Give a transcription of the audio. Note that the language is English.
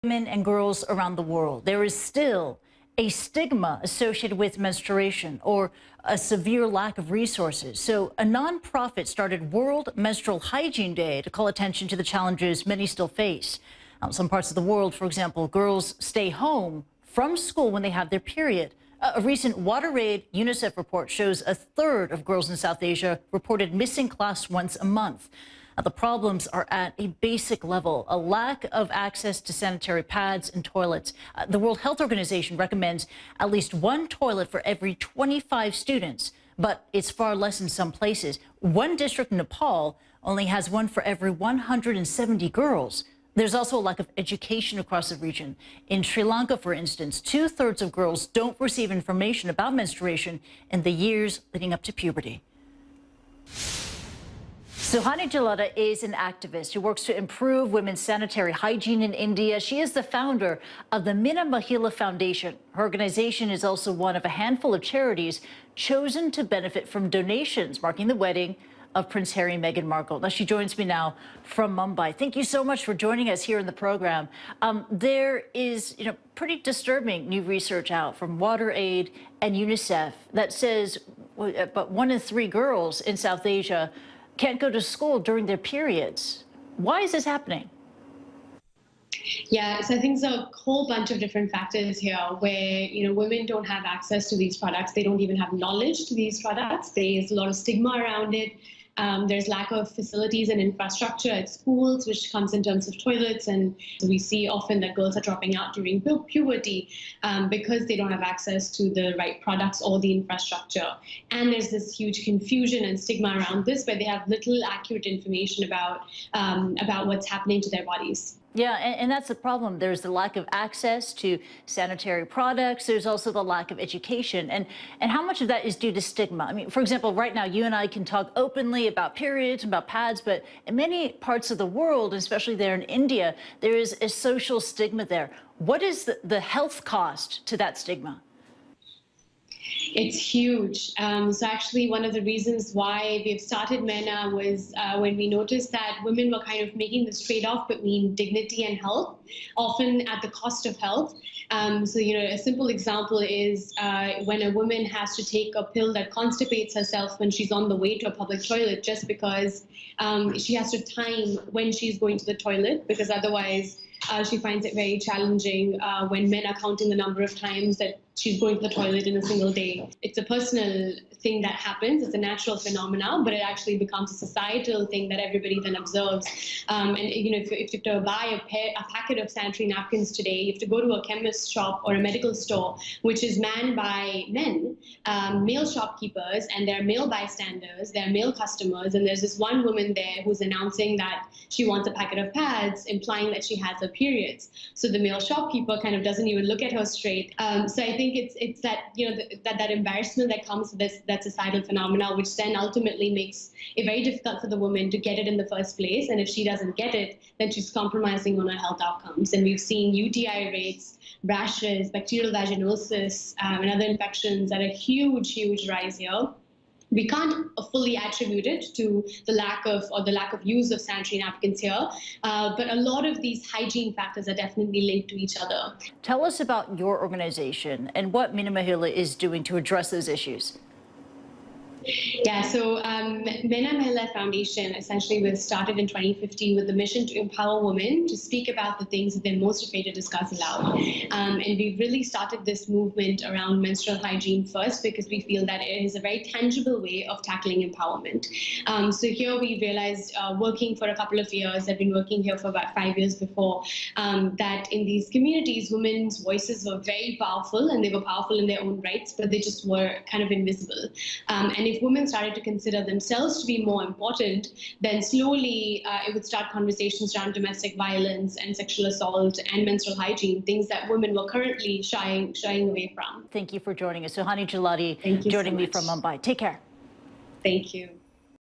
Women and girls around the world, there is still a stigma associated with menstruation or a severe lack of resources. So a nonprofit started World Menstrual Hygiene Day to call attention to the challenges many still face. Some parts of the world, for example, girls stay home from school when they have their period. A recent WaterAid UNICEF report shows a third of girls in South Asia reported missing class once a month. The problems are at a basic level, a lack of access to sanitary pads and toilets. The World Health Organization recommends at least one toilet for every 25 students, but it's far less in some places. One district in Nepal only has one for every 170 girls. There's also a lack of education across the region. In Sri Lanka, for instance, 2/3 of girls don't receive information about menstruation in the years leading up to puberty. Suhani Jolata is an activist who works to improve women's sanitary hygiene in India. She is the founder of the Mina Mahila Foundation. Her organization is also one of a handful of charities chosen to benefit from donations marking the wedding of Prince Harry and Meghan Markle. Now, she joins me now from Mumbai. Thank you so much for joining us here in the program. There is, pretty disturbing new research out from WaterAid and UNICEF that says but 1 in 3 girls in South Asia can't go to school during their periods. Why is this happening? Yeah, so I think there's a whole bunch of different factors here where, women don't have access to these products. They don't even have knowledge to these products. There's a lot of stigma around it. There's lack of facilities and infrastructure at schools, which comes in terms of toilets. And we see often that girls are dropping out during puberty because they don't have access to the right products or the infrastructure. And there's this huge confusion and stigma around this where they have little accurate information about what's happening to their bodies. Yeah, and that's the problem. There's the lack of access to sanitary products. There's also the lack of education. And how much of that is due to stigma? I mean, for example, right now, you and I can talk openly about periods, about pads, but in many parts of the world, especially there in India, there is a social stigma there. What is the health cost to that stigma? It's huge. So actually, one of the reasons why we've started MENA was when we noticed that women were kind of making this trade-off between dignity and health, often at the cost of health. So, a simple example is when a woman has to take a pill that constipates herself when she's on the way to a public toilet just because she has to time when she's going to the toilet, because otherwise she finds it very challenging when men are counting the number of times that she's going to the toilet in a single day. It's a personal thing that happens. It's a natural phenomenon, but it actually becomes a societal thing that everybody then observes. And if you have to buy a packet of sanitary napkins today, you have to go to a chemist shop or a medical store, which is manned by men, male shopkeepers, and there are male bystanders, there are male customers, and there's this one woman there who's announcing that she wants a packet of pads, implying that she has her periods. So the male shopkeeper kind of doesn't even look at her straight. So I think it's that that embarrassment that comes with that societal phenomena, which then ultimately makes it very difficult for the woman to get it in the first place. And if she doesn't get it, then she's compromising on her health outcomes. And we've seen UTI rates, rashes, bacterial vaginosis, and other infections at a huge rise here. We can't fully attribute it to the lack of use of sanitary napkins here, but a lot of these hygiene factors are definitely linked to each other. Tell us about your organization and what Mina Mahila is doing to address those issues. Yeah, so Mina Mahila Foundation essentially was started in 2015 with the mission to empower women to speak about the things that they're most afraid to discuss aloud. And we've really started this movement around menstrual hygiene first because we feel that it is a very tangible way of tackling empowerment. So here we realized, working for a couple of years, I've been working here for about 5 years before, that in these communities, women's voices were very powerful, and they were powerful in their own rights, but they just were kind of invisible. And if women started to consider themselves to be more important, then slowly it would start conversations around domestic violence and sexual assault and menstrual hygiene, things that women were currently shying away from. Thank you for joining us. Suhani Jolata joining me from Mumbai. Take care. Thank you.